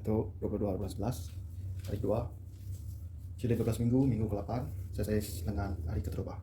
1/22/2011, hari kedua, Chilen 12 minggu, minggu ke-8, Sesais lengan hari ke1.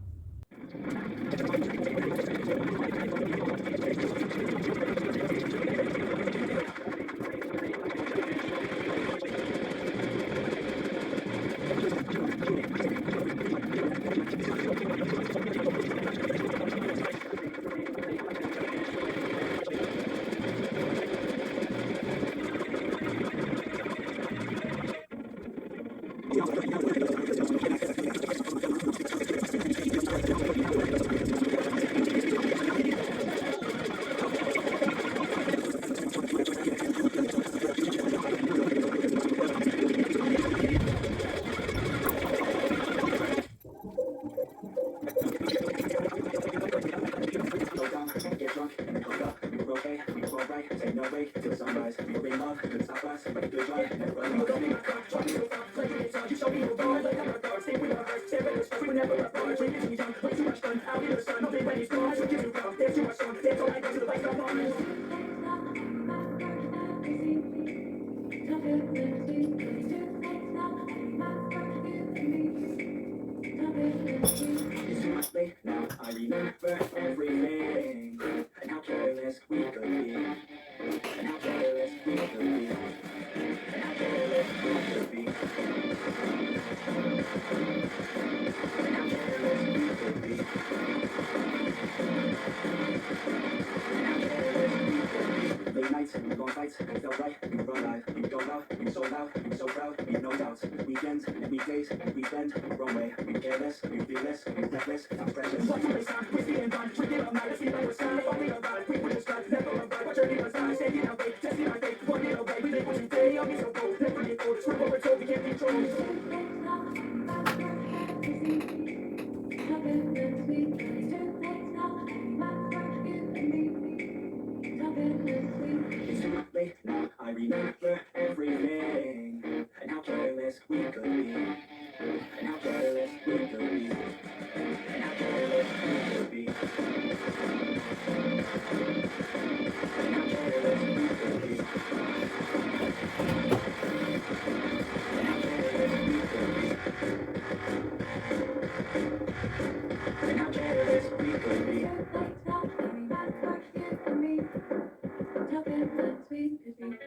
Now I remember everything and how careless we could be, and how careless we could be, and how careless we could be, and how careless we could be, and how careless we could be. Late nights, we go on fights, we felt right, we were alive, we go out, we were so loud, we were so proud, we had no doubts. Weekends and weekdays, we bend the wrong way, we careless, we fearless, we reckless, not precious. What do they sign? Whiskey and wine, drinking all night, let's see like we're sky. If we arrive, we would describe, never arrive. Our journey was high, shaking our faith, testing our faith, one in a way. We live for today, I'll be so bold, never get old. True what we're told, we can't control. It's too late now, I remember everything, and how careless we could be, and how careless we could be, and how careless we could be, and how careless we could be, and how careless we could be, and how careless we could be.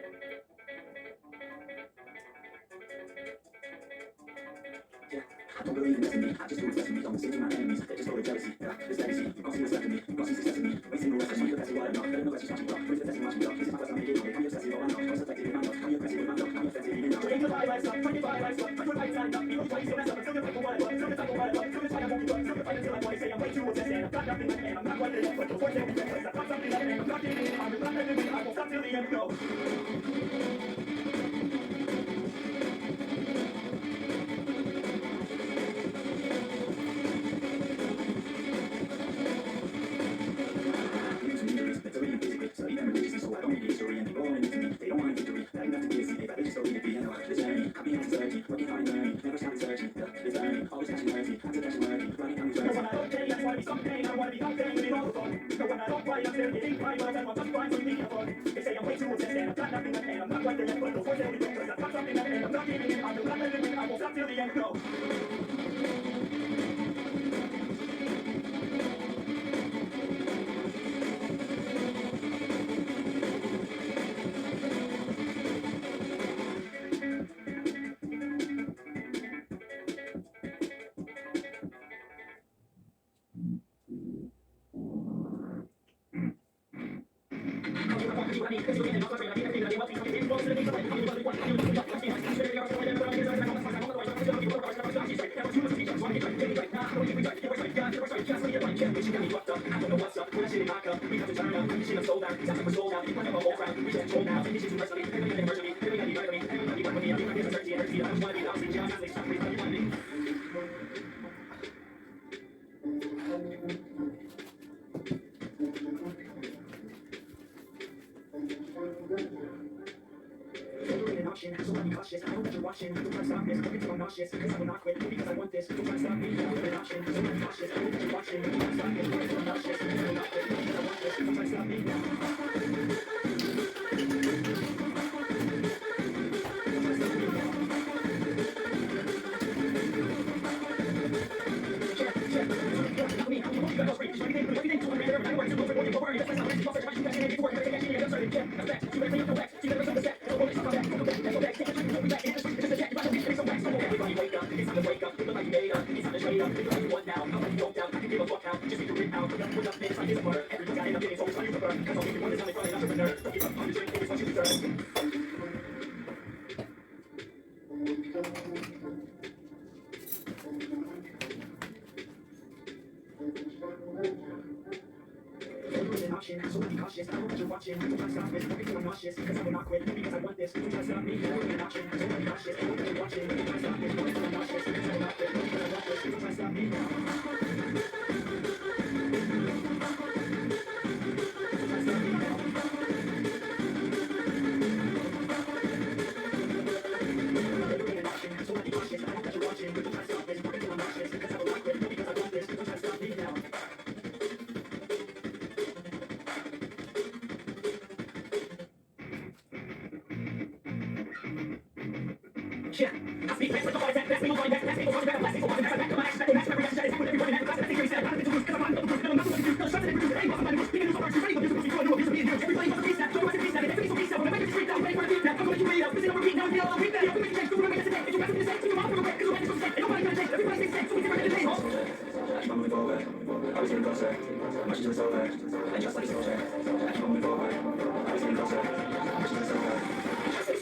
I don't believe in destiny, I just do what's best for me. Don't listen to my enemies, they just go with jealousy. This legacy, you gon' see what's left of me, you gon' see success in me. Wasting no rest of me, you're passing what I know. Better know that she's watching you up, bring the test and watch me up. This is my quest, I'm making it. I'm obsessive, oh I know. I'm selective in my love, I'm aggressive in my love, I'm offensive in your love. Ain't your body like stuff, find your body like stuff. Find your right side up, people twice, you mess up. Still gonna fight for what I love, still gonna talk for what I love. Still gonna try, I won't give up, still gonna fight until I want to say I'm way too obsessed. And I've got nothing left, and I'm not quite there yet. But before that we get close, I've got something left, and I'm not giving in. I'm not letting it, I won't stop till the end, go. So let me cautious, I know that you're watching. Don't try to stop this, don't get too nauseous, cause I will not quit, because I want this. Don't try to stop me, I'm an option. So let me cautious, I know that you're watching. Don't try to stop this, don't get too nauseous, cause I will not quit, because I want this. Don't try to stop me now. nauseous. I hope that you're watching. Don't try to stop this. Don't be feeling nauseous. Cause I will not quit because I want this. Don't try to stop me. You're an option. Don't be nauseous. I hope that you're watching. Don't try to stop this. Don't be feeling nauseous. Cause I will not quit because I want this. Don't try to stop me now. Yeah, I speak fast like a hard attack. Fast people going back. Fast people going back. Fast people walking back. Back to my action. Back to max. Back to max. Put everybody in the class. I think you're sad. I'm into lose. Cause I'm not able to lose. I'm not losing. Cause shots and everything. Hey, somebody was speaking in the words. You're ready. But you're supposed to be doing. You're being here. Everybody wants a piece now. Don't want a piece now. They have to be so piece now. When I make this freak out. Ready for a beat now. I'm going to read out. Listen, I'm repeating now. Feel all read now. I'm going to take. Do what I make it today. If you're asking me to say. Do your mom. Cause you're right. Cause you're right. Ain't nobody gonna take. Everybody stays safe. So we never get a day. I keep on moving forward. I was getting closer. Much until it's over. And just like a soldier. I keep on moving forward. I was getting closer. Much until it's over. Just like a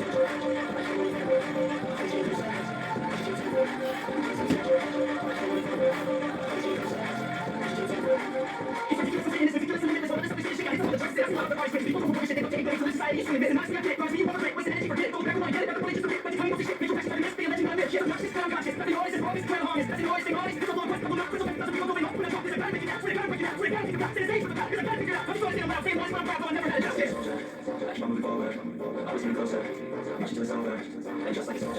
soldier. I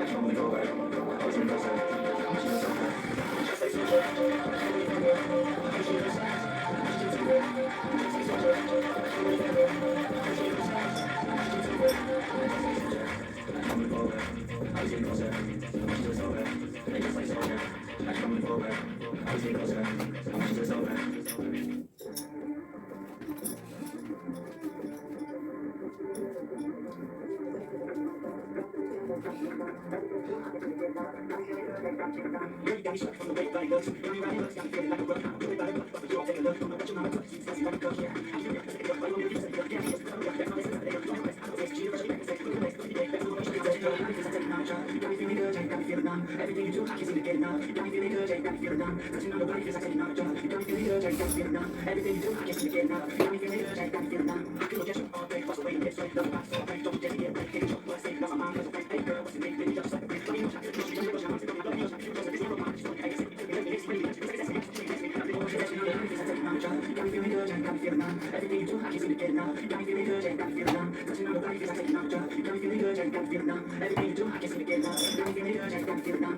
keep on moving forward. I was getting closer. Everything you do, I can seem to get enough. You got me feeling good, yeah, you got me feeling numb. Touching on your body feels like taking on a drug. You got me feeling good, yeah, you got me feeling numb. Everything you do, I can seem to get enough. You got me feeling good, yeah, you got me feeling numb. I can look at you all day, bust away and get straight. Love about so great, don't dare to get right. Can't control what I say, lost my mind, cause I'm great. Hey girl, what's your name? Baby, just like a great. Love you, I feel you, you know, I'm sick of your love, you know, I feel closer. This is my mind, just like I say, you really, it's really, it's really, you got me feeling good, yeah, you got me feeling numb. Everything you do, I can seem to get enough. You got me feeling good, yeah, you got me feeling numb. Touching on your body feels like taking on a drug. You got me feeling good, yeah, you got me feeling numb. Everything you do, I can seem to get enough. You got me feeling good, yeah, you got me feeling numb.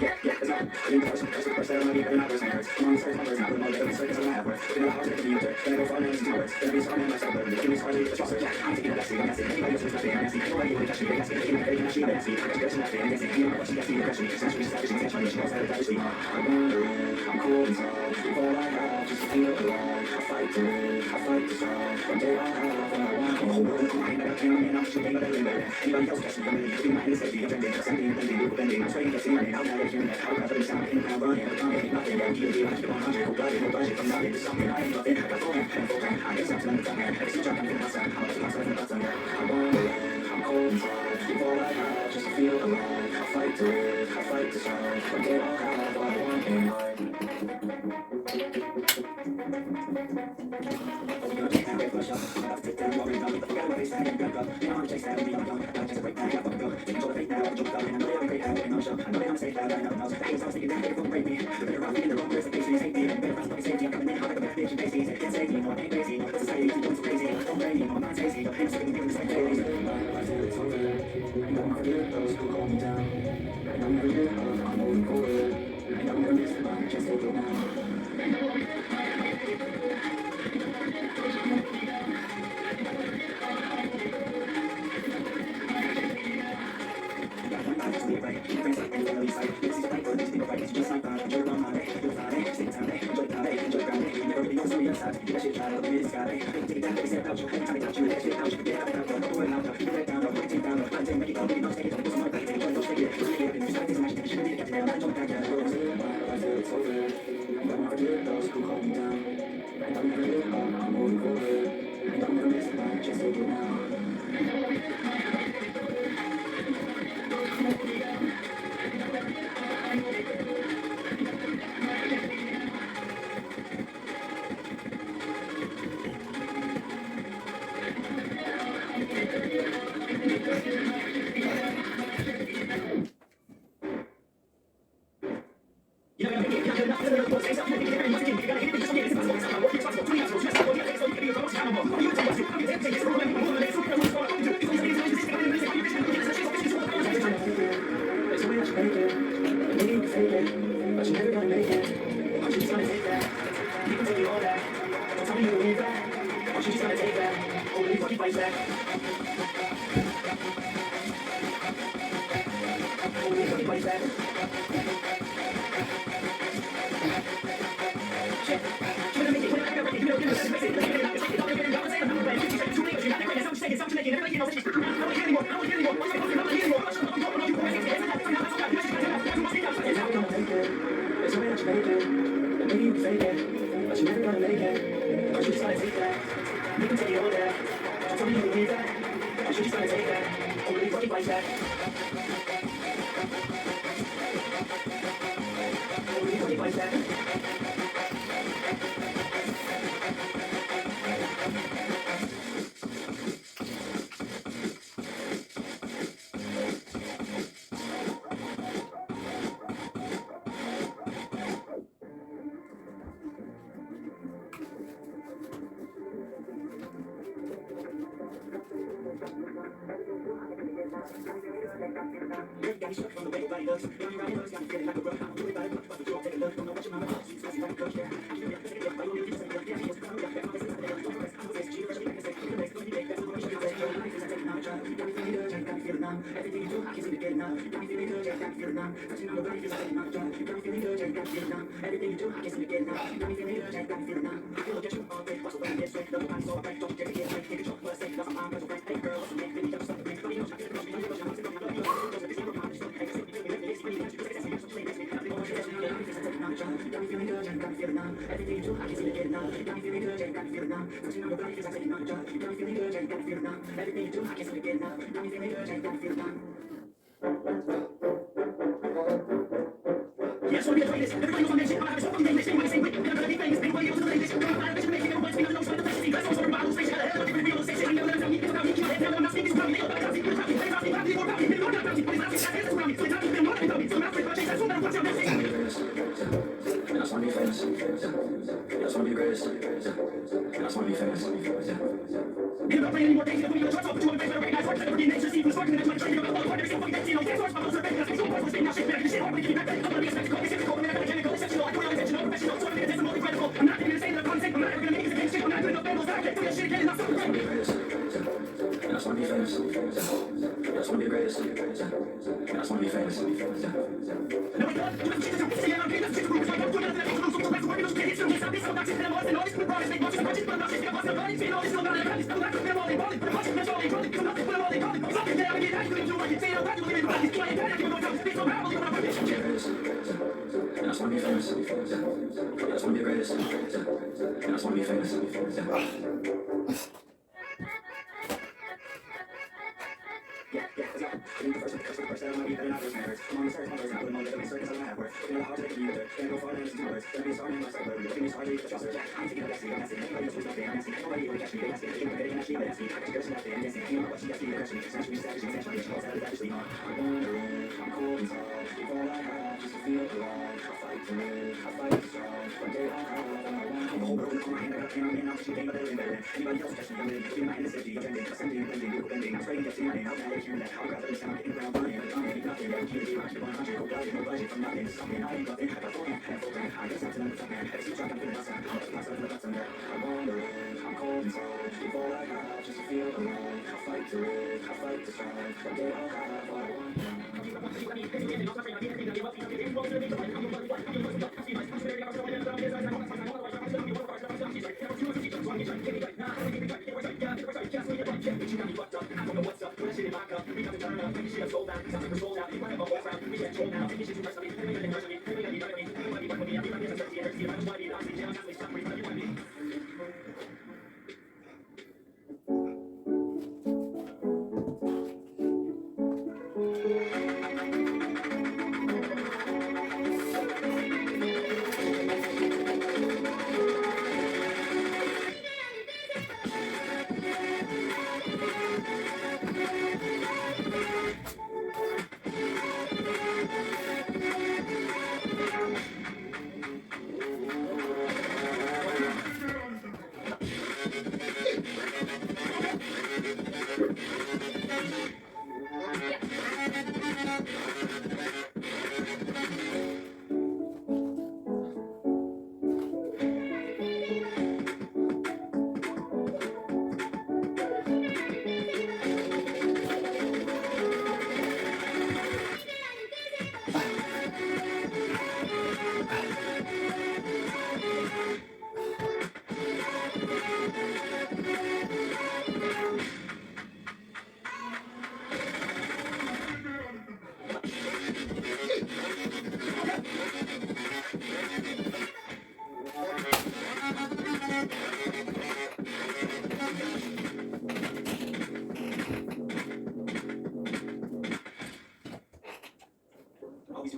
Yeah, that's right. I need the first time I get my person hurts. Come on, sorry, my words, not put them all together, so it doesn't have words. Gonna hard to the user, gonna go far and listen to words. Gonna be smart and myself, but give me smart and the trust. Yeah, I'm taking a lesson, I'm nasty. Anybody else is nasty, I'm nasty. Nobody really touch me, they nasty. Taking my faith, nasty, I'm nasty. I'm just nasty, I'm nasty. You know what she got, see the question. Essentially, savage, intentionally, she knows how to touch me. I'm wondering, I'm cold inside. All I have, just to feel alive. I fight to live, I fight to survive. One day I'll have what I want. The whole world is mine, but I can't win. I'm shooting, but I live it. Anybody else catch me, I'm really keeping my hands safety. I'm trending, ascending, bending, loop, bending. I'm spraying, getting rain. I'll never hear that. I'll grab it, sound, in, I'm running. I'm nothing, nothing, I'm keeping it 100, no budget, no budget. I'm not into something, I ain't nothing. I got full hand, full time. I get something in the time. Every single time I'm feeling outside. I'm feeling outside. I'm wondering, I'm cold inside. All I have, just to feel alive. I fight to live, I fight to survive. One day I'll have what I want in life.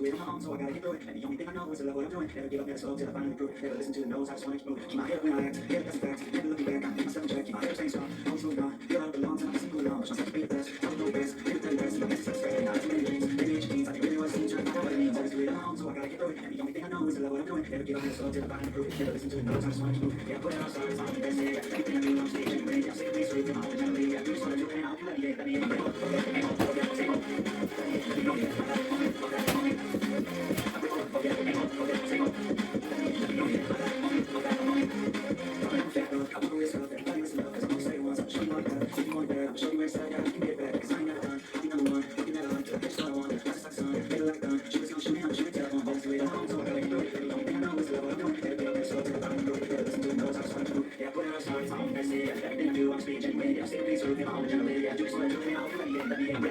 weight on my arm, so I gotta get through it. And the only thing I know is to love what I'm doing. Never give up, never slow till I finally prove it. Never listen to the no's, I just wanna keep moving. Keep my head up when I act, yeah, that's a fact. Never looking back, I keep myself in check. Keep my head up staying strong, always moving on. Feel like I belong, time I see moving on. Push myself to be the best, tell them no best. Live the best, no best to expect. Not too many dreams, maybe it's your jeans. I think really what it seems, trying to find out what it means. Always do it alone, so I gotta get through it. And the only thing I know is to love what I'm doing. Never give up, never slow till I finally prove it. Never listen to the no's, I just wanna keep moving. Yeah, put it on stars, I'm the best, yeah. Everything I do, I'm staying genuine. I'm sick of being straight, I'm always trying to leave. I do just wanna do it, and I'll let me let me in.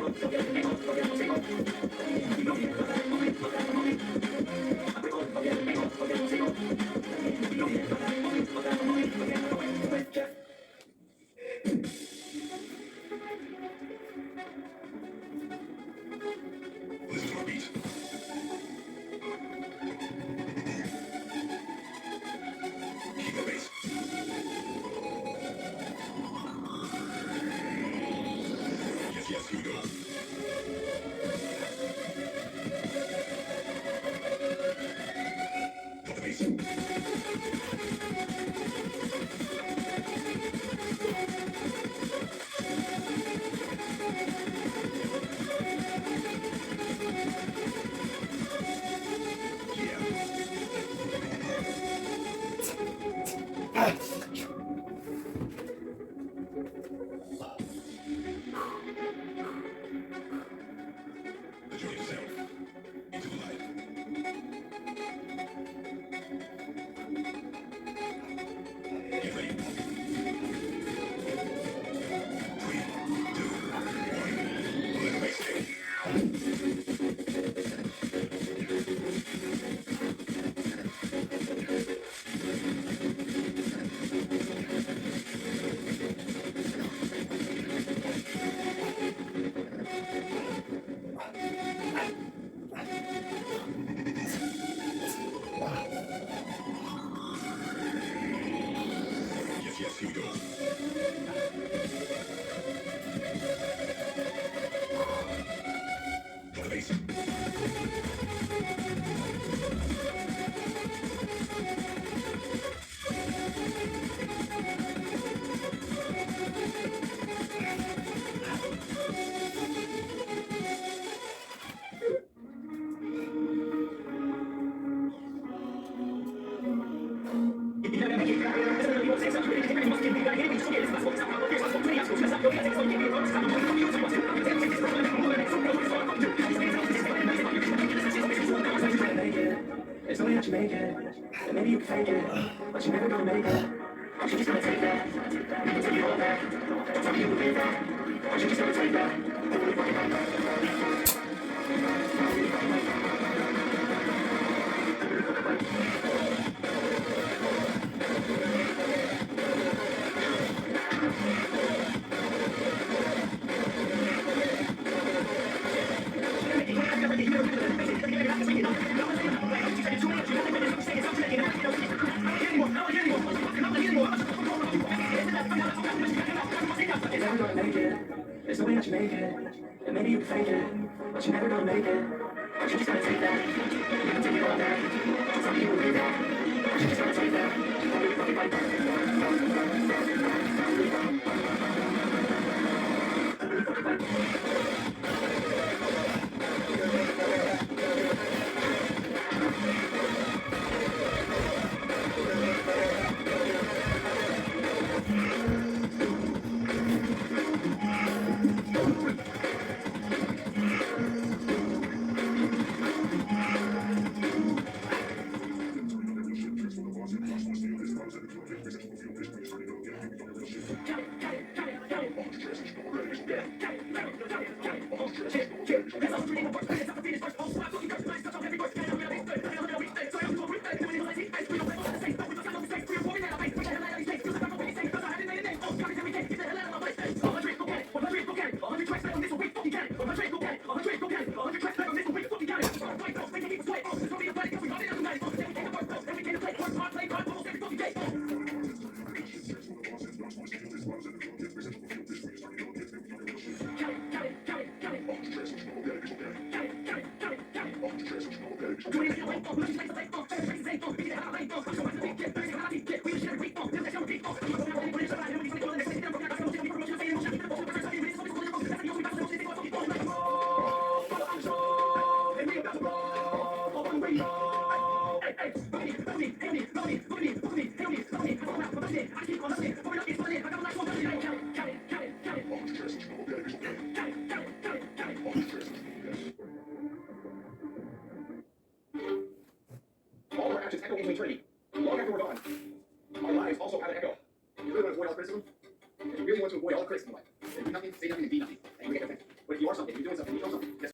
There's no way that you make it, and maybe you can fake it, but you're never gonna make it. Aren't you just gonna take that? Take it all back. Tell me you believe that. Aren't you just gonna take that? There's no way that you make it, and maybe you can fake it, but you're never gonna make it. Aren't you just gonna take that? You can take it all back. Tell me you believe that. Aren't you just gonna take that? Thank you. All our actions echo into eternity, long after we're gone. Our lives also have an echo. You really want to avoid all criticism? If you really want to avoid all criticism in life, then do nothing, say nothing, and be nothing, and you get everything. But if you are something, you're doing something, you know something,